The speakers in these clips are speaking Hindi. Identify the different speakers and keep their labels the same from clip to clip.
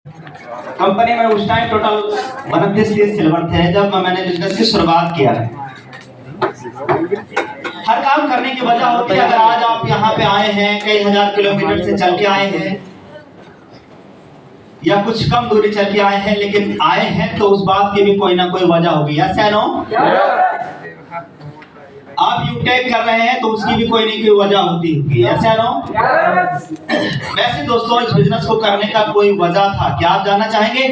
Speaker 1: कंपनी में उस टाइम टोटल 29 सिल्वर थे जब मैंने बिजनेस की शुरुआत किया। हर काम करने की वजह होती है। अगर आज आप यहाँ पे आए हैं, कई हजार किलोमीटर से चल के आए हैं या कुछ कम दूरी चल के आए हैं, लेकिन आए हैं तो उस बात की भी कोई ना कोई वजह होगी। यस या नो? आप यूटेक कर रहे हैं तो उसकी भी कोई ना कोई वजह होती होगी। यस या नो? वैसे दोस्तों, इस बिजनेस को करने का कोई वजह था क्या, आप जानना चाहेंगे?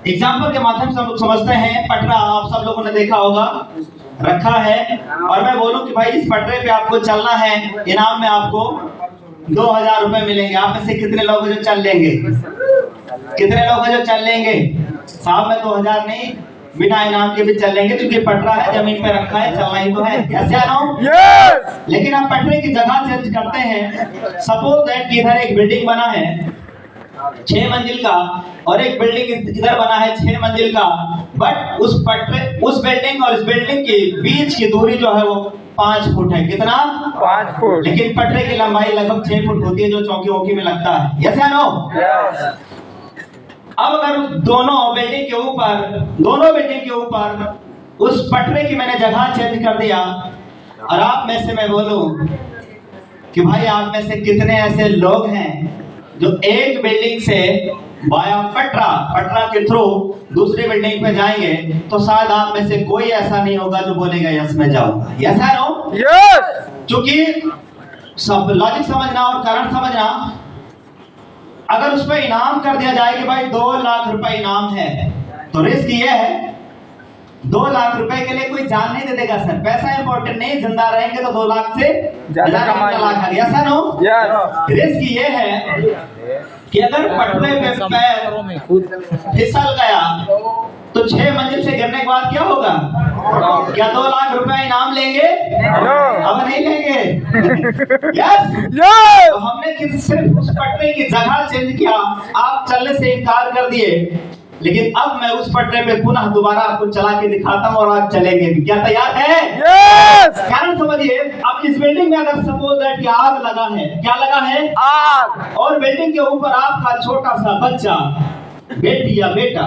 Speaker 1: एग्जाम्पल के माध्यम से हम लोग समझते हैं। पटरा आप सब लोगों ने देखा होगा, रखा है, और मैं बोलूं कि भाई इस पटरे पे आपको चलना है, इनाम में आपको 2000 रुपए मिलेंगे। आप में से कितने लोग जो चल लेंगे? कितने लोग जो चल लेंगे? साहब में 2000 नहीं, बिना इनाम के भी चल लेंगे, क्योंकि पटरा है, जमीन पे रखा है, चलना ही तो है। यस या नो? यस। लेकिन हम पटरे की जगह चेंज करते हैं। सपोज दैट कि इधर एक बिल्डिंग बना है 6 मंजिल का, और एक बिल्डिंग इधर बना है 6 मंजिल का, बट उस बिल्डिंग और इस बिल्डिंग के बीच की दूरी जो है वो 5 फुट है। कितना? 5 फुट। लेकिन पटरे की लंबाई लगभग 6 फुट होती है, जो चौकी वौकी में लगता है। यस या नो? यस। अब अगर दोनों बिल्डिंग के ऊपर उस पटरे की मैंने जगह चेंज कर दिया, और आप में से मैं बोलूं कि भाई आप में से कितने ऐसे लोग हैं जो एक बिल्डिंग से वाया पटरा के थ्रू दूसरी बिल्डिंग पे जाएंगे, तो शायद आप में से कोई ऐसा नहीं होगा जो बोलेगा यस मैं जाऊंगा। यस या नो? यस। क्योंकि सब लॉजिक समझना और कारण समझना, अगर उस पर इनाम कर दिया जाए कि भाई 2 लाख रुपए इनाम है, तो रिस्क ये है 2 लाख रुपए के लिए कोई जान नहीं दे देगा सर। पैसा इंपॉर्टेंट नहीं, जिंदा रहेंगे तो 2 लाख से ज्यादा कमाएंगे। यस या नो? यस। रिस्क ये है कि अगर पटरे पे पैर फिसल गया तो 6 मंजिल से गिरने के बाद क्या होगा? क्या 2 लाख रुपए इनाम लेंगे? अब नहीं लेंगे। यस। तो हमने सिर्फ उस पटरे की जगह चेंज किया, आप चलने से इनकार कर दिए, लेकिन अब मैं उस पटरे पे पुनः दोबारा आपको चला के दिखाता हूँ, और आप चलेंगे भी। क्या तैयार है? यस। कारण समझिए, अब इस बिल्डिंग में अगर सपोज दैट कि आग लगा है, क्या लगा है? आग। और बिल्डिंग के ऊपर आपका छोटा सा बच्चा, बेटी या बेटा,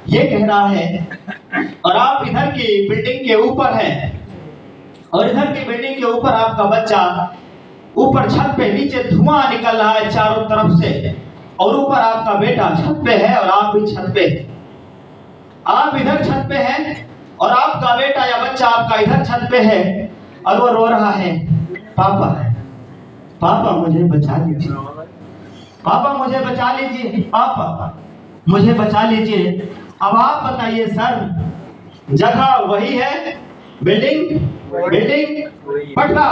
Speaker 1: ये कह रहा है, और आप इधर की बिल्डिंग के ऊपर है, और इधर की बिल्डिंग के ऊपर आपका बच्चा ऊपर छत पे, नीचे धुआं निकल रहा है चारों तरफ से, और ऊपर आपका बेटा छत पे है और आप भी छत पे। आप इधर छत पे हैं और आपका बेटा या बच्चा आपका इधर छत पे है, और वो रो रहा है, पापा पापा मुझे बचा लीजिए, पापा मुझे बचा लीजिए, पापा मुझे बचा लीजिए। अब आप बताइए सर, जगह वही है, बिल्डिंग पटरा,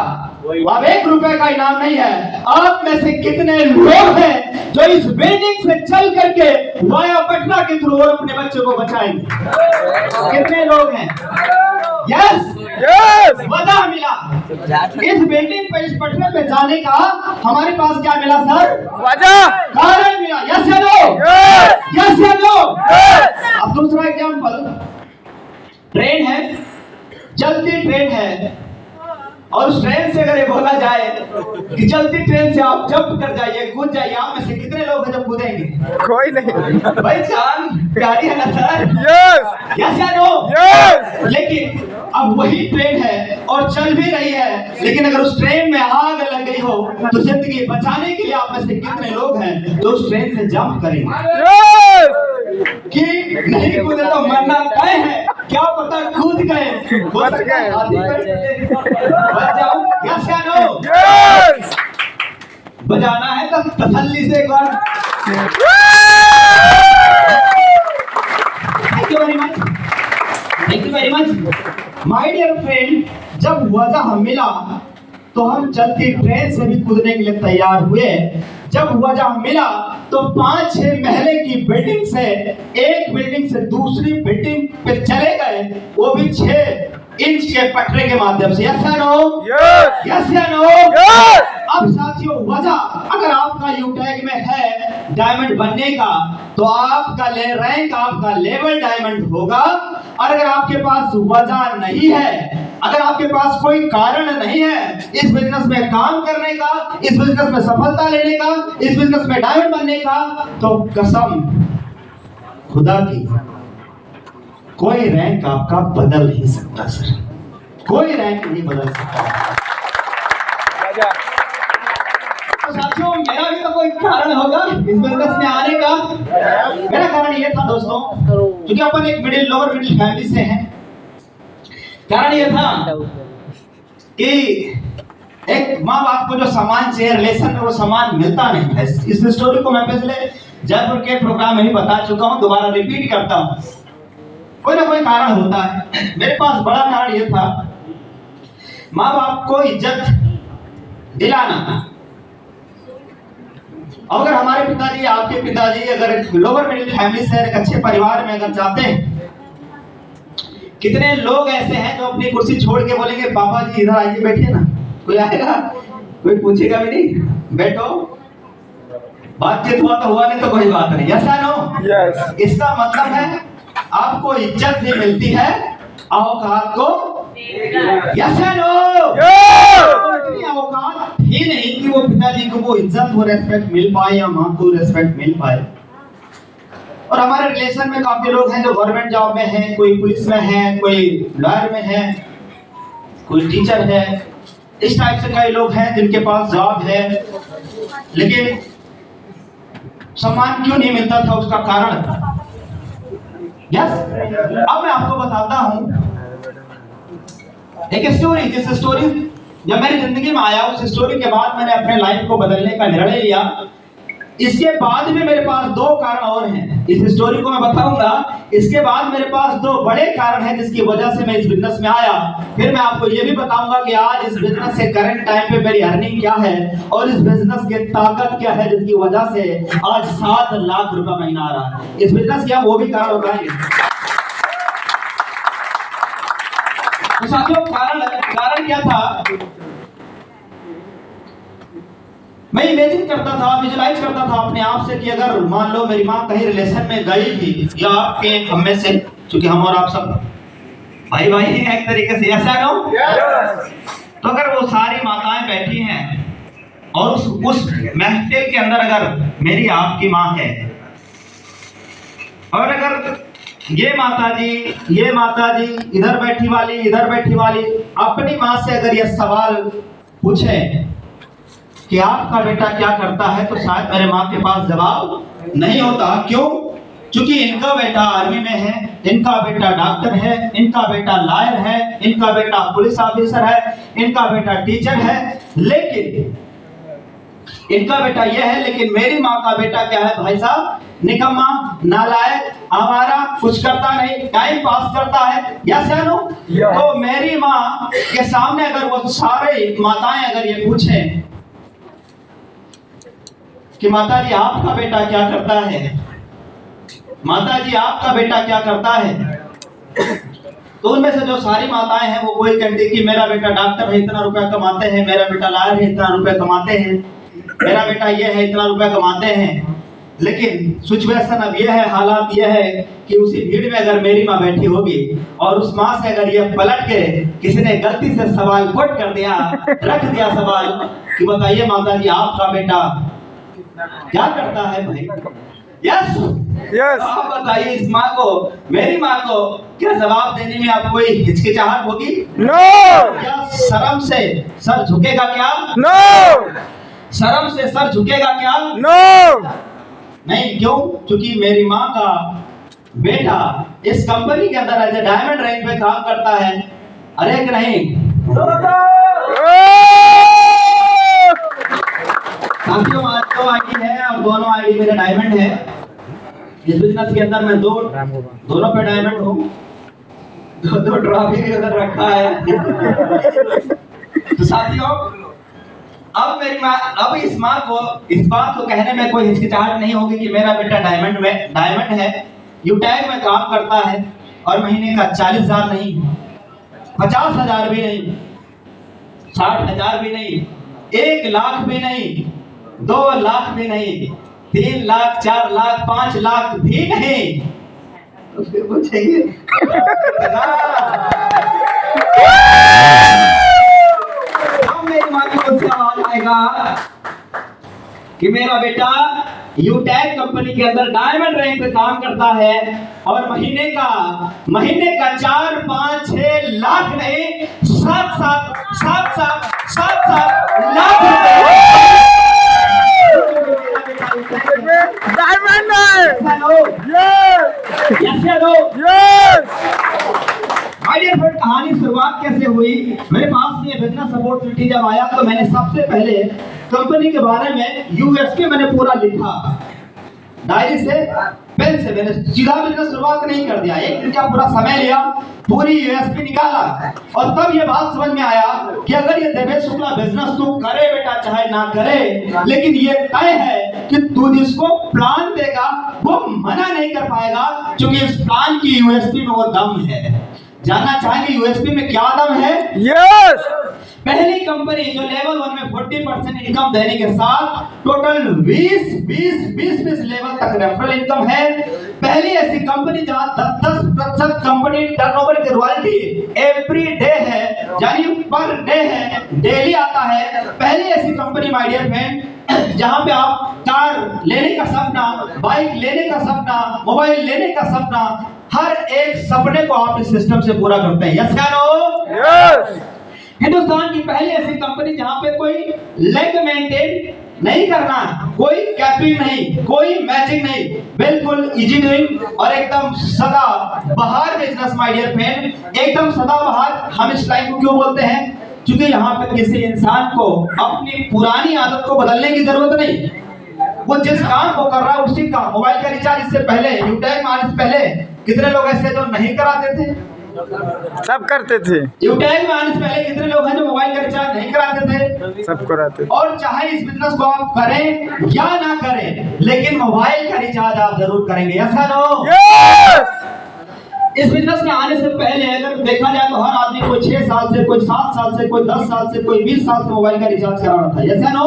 Speaker 1: अब 1 रुपए का इनाम नहीं है। आप में से कितने लोग हैं जो इस बिल्डिंग से चल करके वाया पटरा के थ्रू और अपने बच्चे को बचाएंगे? कितने लोग हैं? यस। यस। वजह मिला इस बिल्डिंग पे, इस पटरे पे जाने का हमारे पास क्या मिला सर? वजह, कारण मिला। यस या नो? यस या नो? अब दूसरा एग्जांपल, ट्रेन है, चलती ट्रेन है, और उस ट्रेन से अगर ये बोला जाए कि चलती ट्रेन से आप जंप कर जाइए, कूद जाइए, आप में से कितने लोग हैं जो कूदेंगे? कोई नहीं। भाई जान प्यारी है ना सर? यस। यस या नो? यस। लेकिन अब वही ट्रेन है और चल भी रही है, लेकिन अगर उस ट्रेन में आग लग गई हो तो जिंदगी बचाने के लिए आप में से कितने लोग हैं जो उस ट्रेन से जंप करेंगे? यस। कि नहीं कूदे तो मरना तय है, क्या पता कूद गए, बच गए, बच जाओ। यस या नो? यस। बजाना है तो तसल्ली से एक बार। Thank you very much, thank you very much my dear friend. जब वजह मिला तो हम चलती ट्रेन से भी कूदने के लिए तैयार हुए। जब वजह मिला तो 5-6 महले की बिल्डिंग से एक बिल्डिंग से दूसरी बिल्डिंग पे चले गए, वो भी 6 इंच के पटरे के माध्यम से। यस या नो? यस। यस या नो? यस। अब साथियों, वजह अगर आपका यूटैग में है डायमंड बनने का, तो आपका रैंक, आपका लेवल डायमंड होगा, और अगर आपके पास वजह नहीं है अगर आपके पास कोई कारण नहीं है इस बिजनेस में काम करने का, इस बिजनेस में सफलता लेने का, इस बिजनेस में डायमंड बनने का, तो कसम खुदा की कोई रैंक आपका बदल नहीं सकता सर, कोई रैंक नहीं बदल सकता। तो साथियों, मेरा भी तो कोई कारण होगा इस बिजनेस में आने का। मेरा कारण ये था दोस्तों, क्योंकि अपन एक लोअर मिडिल फैमिली से हैं। कारण ये था कि एक माँ बाप को जो सामान चाहिए रिलेशन में वो सामान मिलता नहीं है। इस स्टोरी को मैं पिछले जयपुर के प्रोग्राम में ही बता चुका हूँ, दोबारा रिपीट करता हूँ। कोई ना कोई कारण होता है। मेरे पास बड़ा कारण ये था, माँ बाप को इज्जत दिलाना। अगर हमारे पिताजी, आपके पिताजी अगर लोअर मिडिल फैमिली से एक अच्छे परिवार में अगर जाते हैं, कितने लोग ऐसे हैं जो अपनी कुर्सी छोड़ के बोलेंगे पापा जी इधर आइए बैठिए ना, कोई आएगा, कोई पूछेगा भी नहीं, बैठो, बातचीत हुआ तो हुआ, नहीं तो कोई बात नहीं। ऐसा नो yes. इसका मतलब है आपको इज्जत भी मिलती है, औकात को ऐसा नो औकात ही नहीं कि वो पिताजी को वो इज्जत, वो रेस्पेक्ट मिल पाए या माँ को रेस्पेक्ट मिल पाए। और हमारे रिलेशन में काफी लोग हैं जो गवर्नमेंट जॉब में हैं, कोई पुलिस में है, कोई लॉयर में है, कोई टीचर है। इस टाइप से कई लोग हैं जिनके पास जॉब है, लेकिन सम्मान क्यों नहीं मिलता था, उसका कारण यस अब मैं आपको बताता हूं एक स्टोरी। जिस स्टोरी जब मेरी जिंदगी में आया, उस स्टोरी के बाद मैंने अपने लाइफ को बदलने का निर्णय लिया। इसके बाद भी मेरे पास दो कारण और हैं, इस स्टोरी को मैं बताऊंगा। इसके बाद मेरे पास दो बड़े कारण हैं जिसकी वजह से मैं इस बिजनेस में आया। फिर मैं आपको ये भी बताऊंगा कि आज इस बिजनेस से करंट टाइम पे मेरी अर्निंग क्या है और इस बिजनेस की ताकत क्या है जिसकी वजह से आज 7 लाख रुपए महीना आ रहा है। इस बिजनेस के वो भी कारण बताएंगे। तो साथियों, कारण क्या था, मैं इमेजिन करता था, विजुलाइज करता था अपने आप से कि अगर मान लो मेरी माँ कहीं रिलेशन में गई थी, या आपके हम में से, क्योंकि हम और आप सब भाई भाई हैं एक तरीके से, ऐसा नो तो अगर वो सारी माताएं बैठी हैं और उस महफिल के अंदर अगर मेरी आपकी माँ है, और अगर ये माता जी इधर बैठी वाली अपनी माँ से अगर ये सवाल पूछे कि आपका बेटा क्या करता है, तो शायद मेरे माँ के पास जवाब नहीं होता। क्यों? क्योंकि इनका बेटा आर्मी में है, इनका बेटा डॉक्टर है, इनका बेटा लॉयर है, इनका बेटा पुलिस ऑफिसर है, इनका बेटा टीचर है, लेकिन इनका बेटा यह है, लेकिन मेरी माँ का बेटा क्या है भाई साहब, निकम्मा, नालायक, आवारा, कुछ करता नहीं, टाइम पास करता है। या सनो तो मेरी माँ के सामने अगर वो सारे माताएं अगर ये पूछें कि माता जी आपका बेटा क्या करता है, माता जी आपका बेटा क्या करता है, तो उनमें से जो सारी माताएं हैं वो कोई कहती कि मेरा बेटा डॉक्टर है, इतना रुपया कमाते हैं, मेरा बेटा लॉयर है, इतना रुपया कमाते हैं, मेरा बेटा ये है, इतना रुपया कमाते हैं। लेकिन सिचुएशन अब ये है, हालात ये है कि उसी भीड़ में अगर मेरी माँ बैठी होगी और उस माँ से अगर ये पलट के किसी ने गलती से सवाल कोट कर दिया, रख दिया सवाल कि बताइए माता जी आपका बेटा क्या करता है भाई, यस आप बताइए इस माँ को, मेरी माँ को क्या जवाब देने में आपको कोई हिचकिचाहट होगी? नो। क्या शर्म से सर झुकेगा क्या? नो। शर्म से सर झुकेगा क्या? नो। नहीं, क्यों? क्योंकि मेरी माँ का बेटा इस कंपनी के अंदर एज ए डायमंड रैंक पे काम करता है। अरे नहीं साथियों, आज 2 आईडी है और दोनों आईडी मेरे डायमंड है। इस बिजनेस के अंदर मैं दोनों पे डायमंड हूँ, दो ट्रॉफी भी उधर रखा है। तो साथियों, अब मेरी माँ, अब इस माँ को इस बात को कहने में कोई हिचकिचाहट नहीं होगी कि मेरा बेटा डायमंड है, यूटैग में काम करता है और महीने का 40,000 नहीं, 50,000 भी नहीं, 60,000 भी नहीं, 1 लाख भी नहीं, 2 लाख भी नहीं, 3 लाख, 4 लाख, 5 लाख भी नहीं, तो फिर पूछेंगे मेरी माँ की मुझसे आवाज आएगा कि मेरा बेटा यूटैग कंपनी के अंदर डायमंड रैंक पे काम करता है और महीने का 4, 5, 6 लाख नहीं 7 लाख
Speaker 2: डायमंड
Speaker 1: कहानी शुरुआत कैसे हुई? मेरे पास ये बिजनेस अपॉर्चुनिटी जब आया तो मैंने सबसे पहले कंपनी के बारे में यूएसपी मैंने पूरा लिखा डायरी से, पेन से। मैंने सीधा बिजनेस शुरुआत नहीं कर दिया, एक दिन का पूरा समय लिया, पूरी यूएसपी निकाला और तब ये बात समझ में आया कि अगर ये देवेश शुक्ला बिजनेस तू करे बेटा चाहे ना करे, लेकिन ये तय है कि तू जिसको प्लान देगा वो मना नहीं कर पाएगा, क्योंकि इस प्लान की यूएसपी में वो दम है। जानना चाहेंगे यूएसपी में क्या दम है?
Speaker 2: यस।
Speaker 1: पहली कंपनी जो लेवल 1 में 40% इनकम देने के साथ टोटल 20 लेवल तक रेफरल इनकम है। पहली ऐसी कंपनी जहां 10% कंपनी टर्नओवर की रॉयल्टी एवरी डे है, यानी पर डे है, डेली आता है। पहली ऐसी कंपनी माय डियर फ्रेंड जहां पे आप कार लेने का सपना, बाइक लेने का सपना, मोबाइल लेने का सपना, हर एक सपने को आप इस सिस्टम से पूरा करते हैं। यस या नो?
Speaker 2: यस।
Speaker 1: हिंदुस्तान की पहली ऐसी कंपनी जहां पे कोई लेग मेंटेन नहीं करना, कोई कैपिंग नहीं, कोई मैचिंग नहीं, बिल्कुल इजी डूइंग और एकदम सदा बहार बिजनेस माय डियर फ्रेंड, एकदम सदा बहार। हम इस लाइन को क्यों बोलते हैं? क्योंकि यहाँ पे किसी इंसान को अपनी पुरानी आदत को बदलने की जरूरत नहीं, वो जिस काम को कर रहा है उसी काम। मोबाइल का रिचार्ज इससे पहले, यूटैग में आने से पहले कितने लोग ऐसे जो नहीं कराते थे?
Speaker 2: सब करते थे।
Speaker 1: यूटैग में आने से पहले कितने लोग हैं जो मोबाइल का रिचार्ज नहीं कराते थे?
Speaker 2: सब कराते थे।
Speaker 1: और चाहे इस बिजनेस को आप करें या ना करें, लेकिन मोबाइल का रिचार्ज आप जरूर करेंगे। यस या नो?
Speaker 2: यस।
Speaker 1: इस बिजनेस में आने से पहले अगर देखा जाए तो हर आदमी कोई 6 साल से, कोई 7 साल से, कोई 10 साल से, कोई 20 साल से मोबाइल का रिचार्ज करा रहा था। यस या नो?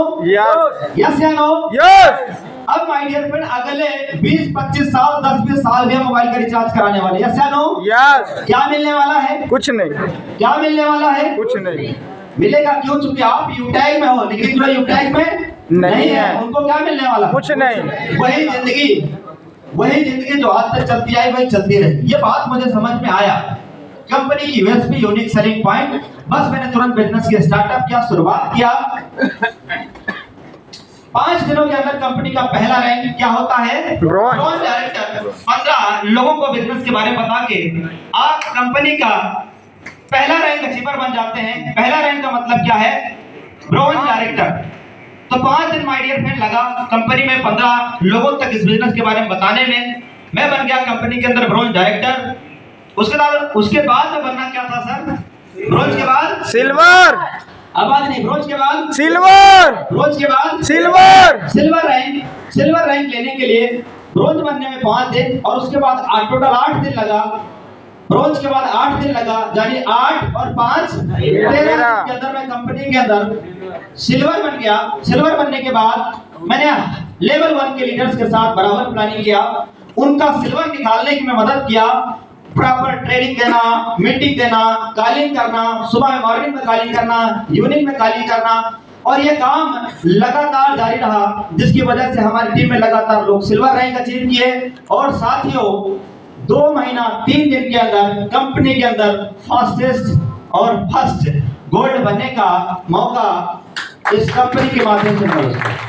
Speaker 1: यस या नो?
Speaker 2: यस।
Speaker 1: अब माय डियर फ्रेंड अगले 20-25 साल, 10-20 साल में मोबाइल का रिचार्ज कराने वाले। यस या नो?
Speaker 2: यस।
Speaker 1: क्या मिलने वाला है?
Speaker 2: कुछ नहीं।
Speaker 1: क्या मिलने वाला है?
Speaker 2: कुछ नहीं
Speaker 1: मिलेगा। क्यों? चूंकि आप यूटैग में हो, लेकिन जो यूटैग में नहीं है उनको क्या मिलने वाला?
Speaker 2: कुछ नहीं।
Speaker 1: वही जिंदगी जो आज तक चलती आई वही चलती रही। ये बात मुझे समझ में आया। कंपनी की यूएसपी, यूनिक सेलिंग पॉइंट। बस मैंने तुरंत बिजनेस की स्टार्टअप किया, शुरुआत किया। 5 दिनों के अंदर कंपनी का पहला रैंक क्या होता है? Bronze director. 15 लोगों को बिजनेस के बारे में बता के आप कंपनी का पहला रैंक अचीवर बन जाते हैं। पहला रैंक का मतलब क्या है? Bronze director. तो 5 दिन माय डियर फ्रेंड लगा कंपनी में 15 लोगों तक इस बिजनेस के बारे में बताने में। मैं बन गया कंपनी के अंदर ब्रॉन्ज डायरेक्टर। उसके बाद में बनना क्या था सर? ब्रॉन्ज के बाद
Speaker 2: सिल्वर।
Speaker 1: आवाज नहीं। ब्रॉन्ज के बाद
Speaker 2: सिल्वर।
Speaker 1: ब्रॉन्ज के बाद
Speaker 2: सिल्वर।
Speaker 1: सिल्वर रैंक लेने के लिए ब्रॉन्ज बनने में 5 दिन और उसके बाद टोटल 8 दिन लगा। ब्रॉन्ज के बाद 8 दिन लगा, यानी 8 और 5 13 के अंदर मैं कंपनी के अंदर सिल्वर बन गया। सिल्वर बनने के बाद मैंने लेवल 1 के लीडर्स के साथ बराबर प्लानिंग किया, उनका सिल्वर निकालने की मैं मदद किया। प्रॉपर ट्रेनिंग देना, मीटिंग देना, कालिंग करना, सुबह में मॉर्निंग में कालिंग करना, इवनिंग में कालिंग करना, और ये काम लगातार जारी रहा, जिसकी वजह से हमारी टीम में लगातार लोग सिल्वर रैंक अचीव किए। और साथियों 2 महीना 3 दिन के अंदर कंपनी के अंदर फास्टेस्ट और फर्स्ट गोल्ड बनने का मौका इस कंपनी के माध्यम से मिला।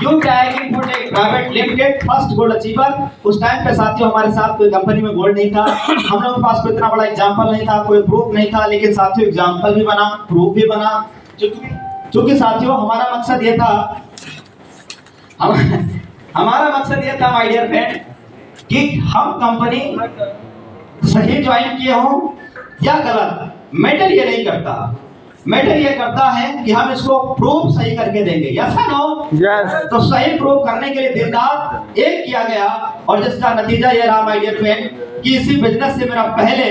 Speaker 1: यूटैग infotech private limited first gold achiever. उस टाइम पे साथियों हमारे साथ कोई कंपनी में गोल्ड नहीं था, हम लोगों के पास कोई इतना बड़ा एग्जांपल नहीं था, कोई प्रूफ नहीं था, लेकिन साथियों एग्जांपल भी बना, प्रूफ भी बना। क्योंकि साथियों हमारा मकसद ये था, हमारा मकसद ये था माय डियर फ्रेंड कि हम कंपनी सही ज्वाइन किए हो या गलत, मैटर ये नहीं करता। मैटर ये करता है कि हम इसको प्रूफ सही करके देंगे। यस या नो? यस। तो सही प्रूफ करने के लिए दिन रात एक किया गया और जिसका नतीजा ये रहा माय डियर फ्रेंड कि इसी बिजनेस से मेरा पहले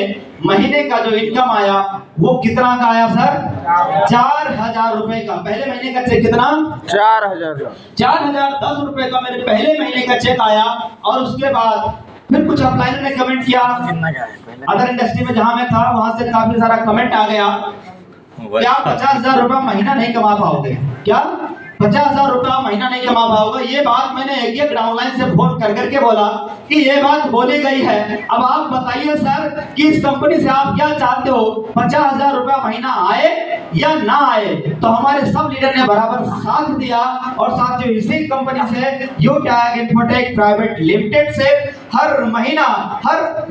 Speaker 1: महीने का जो इनकम आया वो कितना का आया सर? 4000 रुपए का। पहले महीने का चेक कितना? 4010 रुपए का मेरे पहले महीने का चेक आया। और उसके बाद फिर कुछ अपलाइनर ने कमेंट किया, अदर इंडस्ट्री में जहां मैं था वहां से काफी सारा कमेंट आ गया, क्या 50,000 रुपया महीना नहीं कमा पाओगे? क्या 50,000 रुपया महीना नहीं कमा पाओगे? ये बात मैंने एक ग्राउंड लाइन से फोन कर करके बोला कि ये बात बोली गई है, अब आप बताइए सर कि इस कंपनी से आप क्या चाहते हो, 50,000 रुपया महीना आए या ना आए? तो हमारे सब लीडर ने बराबर साथ दिया। और साथियों, इसी कंपनी से यूटैग इन्फोटेक प्राइवेट लिमिटेड से हर महीना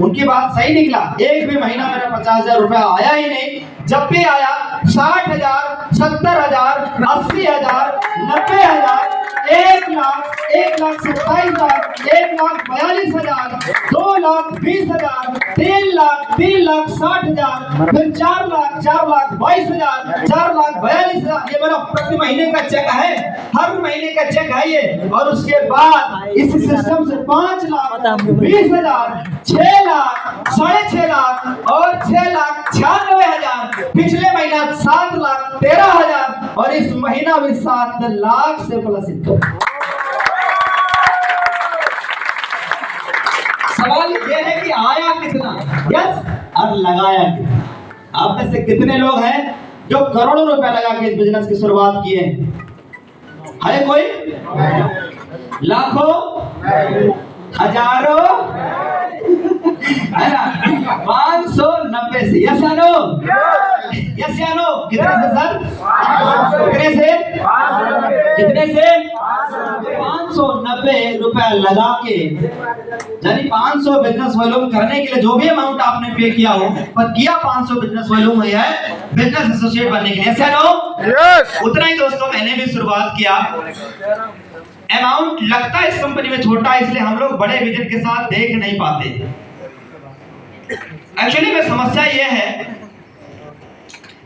Speaker 1: उनकी बात सही निकला, एक भी महीना मेरा 50,000 रुपया आया ही नहीं। जब भी आया 60,000, 70,000, 80,000, 90,000, 1,00,000, 1,27,000, 1,42,000, 2,20,000, 3,00,000, 3,60,000, फिर 4,00,000, 4,22,000, 4,42,000। ये मेरा प्रति महीने का चेक है, हर महीने का चेक है ये। और उसके बाद इस सिस्टम से 5,20,000, 6,00,000, 6,50,000 और 6,96,000, पिछले महीना 7,13,000 और इस महीना भी 7 लाख से प्लस इनकम। सवाल ये है कि आया कितना, यस, और लगाया कितना? आप में से कितने लोग हैं जो करोड़ों रुपया लगा के इस बिजनेस की शुरुआत किए? है कोई? लाखों? हजारों? है ना? 590 से, यस या नो? यस या नो? कितने से सर? कितने से? कितने से? 590 रुपया लगा के, यानी 500 बिजनेस वॉल्यूम करने के लिए जो भी अमाउंट आपने पे किया हो, पर किया 500 बिजनेस वॉल्यूम है बिजनेस एसोसिएट बनने के लिए, यस या नो?
Speaker 2: यस।
Speaker 1: उतना ही दोस्तों मैंने भी शुरुआत किया। अमाउंट लगता है इस कंपनी में छोटा, इसलिए हम लोग बड़े विजन के साथ देख नहीं पाते। एक्चुअली में समस्या यह है,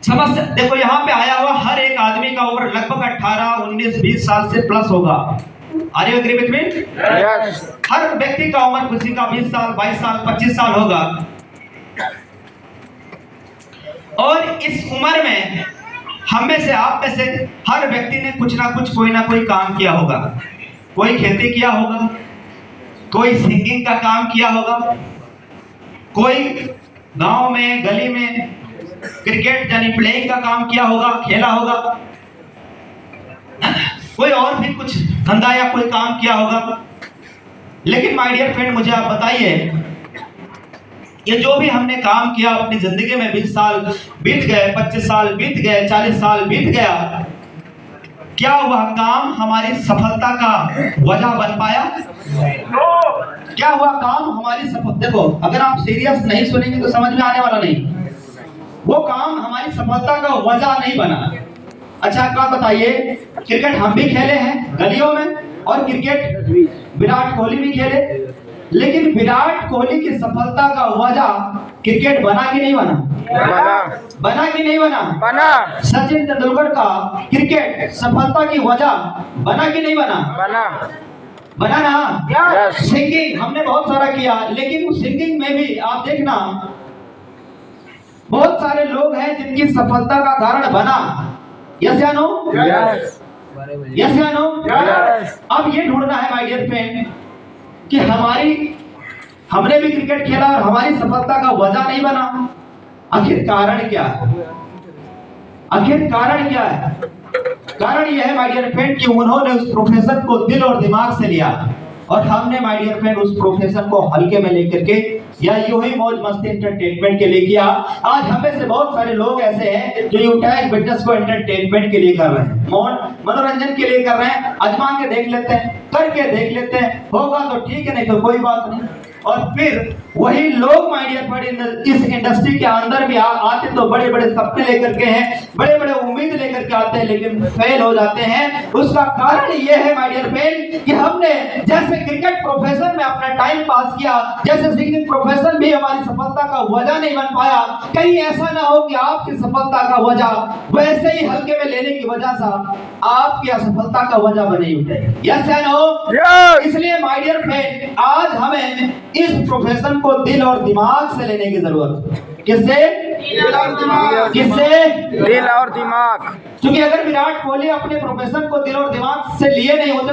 Speaker 1: समस्या देखो यहाँ पे आया हुआ हर एक आदमी का उम्र लगभग 18, 19, 20 साल से प्लस होगा। Are you agree with me?
Speaker 2: Yes.
Speaker 1: हर व्यक्ति का उम्र, किसी का 20 साल, 22 साल, 25 साल होगा। और इस उम्र में हम में से, आप में से हर व्यक्ति ने कुछ ना कुछ, कोई ना कोई काम किया होगा। कोई खेती किया होगा, कोई सिंगिंग का काम किया होगा, कोई गांव में गली में क्रिकेट यानी प्लेइंग का काम किया होगा, खेला होगा, कोई और भी कुछ धंधा या कोई काम किया होगा। लेकिन माय डियर फ्रेंड, मुझे आप बताइए, ये जो भी हमने काम किया अपनी जिंदगी में, 20 साल बीत गए, 25 साल बीत गए, 40 साल बीत गया, क्या वह काम हमारी सफलता का वजह बन पाया? क्या हुआ काम हमारी सफलता? देखो, अगर आप सीरियस नहीं सुनेंगे तो समझ में आने वाला नहीं। वो काम हमारी सफलता का वजह नहीं बना। अच्छा, एक बात बताइए, क्रिकेट हम भी खेले हैं गलियों में, और क्रिकेट विराट कोहली भी खेले, लेकिन विराट कोहली की सफलता का वजह क्रिकेट बना कि नहीं बना? बना कि नहीं बना? बना। सचिन तेंदुलकर का क्रिकेट सफलता की वजह बना कि नहीं बना? बना ना? yes. सिंगिंग हमने बहुत सारा किया, लेकिन उस सिंगिंग में भी आप देखना बहुत सारे लोग हैं जिनकी सफलता का कारण बना। यस या नो? यस या नो? अब ये ढूंढना है माय डियर फ्रेंड कि हमने भी क्रिकेट खेला और हमारी सफलता का वजह नहीं बना। आखिर कारण क्या है? आखिर कारण क्या है? कारण यह है माय डियर फ्रेंड कि उन्होंने उस प्रोफेशन को दिल और दिमाग से लिया, और हमने माय डियर फ्रेंड उस प्रोफेशन को हल्के में लेकर के या यूं ही मौज मस्ती एंटरटेनमेंट के लिए किया। आज हमें से बहुत सारे लोग ऐसे हैं जो यूटैग बिजनेस को एंटरटेनमेंट के लिए कर रहे हैं, मनोरंजन के लिए कर रहे हैं। आजमा के देख लेते हैं, करके देख लेते हैं, होगा तो ठीक है, नहीं तो कोई बात नहीं। और फिर वही लोग माय डियर फ्रेंड इस इंडस्ट्री के अंदर भी आते तो बड़े बड़े सपने लेकर के हैं, बड़े बड़े उम्मीद लेकर के आते हैं, लेकिन फेल हो जाते हैं। उसका कारण ये है माय डियर फ्रेंड कि हमने जैसे क्रिकेट प्रोफेशन में अपना टाइम पास किया, जैसे सिंगिंग प्रोफेशन भी हमारी सफलता का वजह नहीं बन पाया। कहीं ऐसा ना हो कि आपकी सफलता का वजह वैसे ही हल्के में लेने की वजह से आपकी असफलता का वजह बने उठे। यस या नो? इसलिए माय डियर फ्रेंड, आज हमें इस प्रोफेशन को दिल और दिमाग से लेने की जरूरत है। किससे? किससे? दिल और दिमाग। क्योंकि अगर विराट कोहली अपने प्रोफेशन को दिल और दिमाग से लिए नहीं होते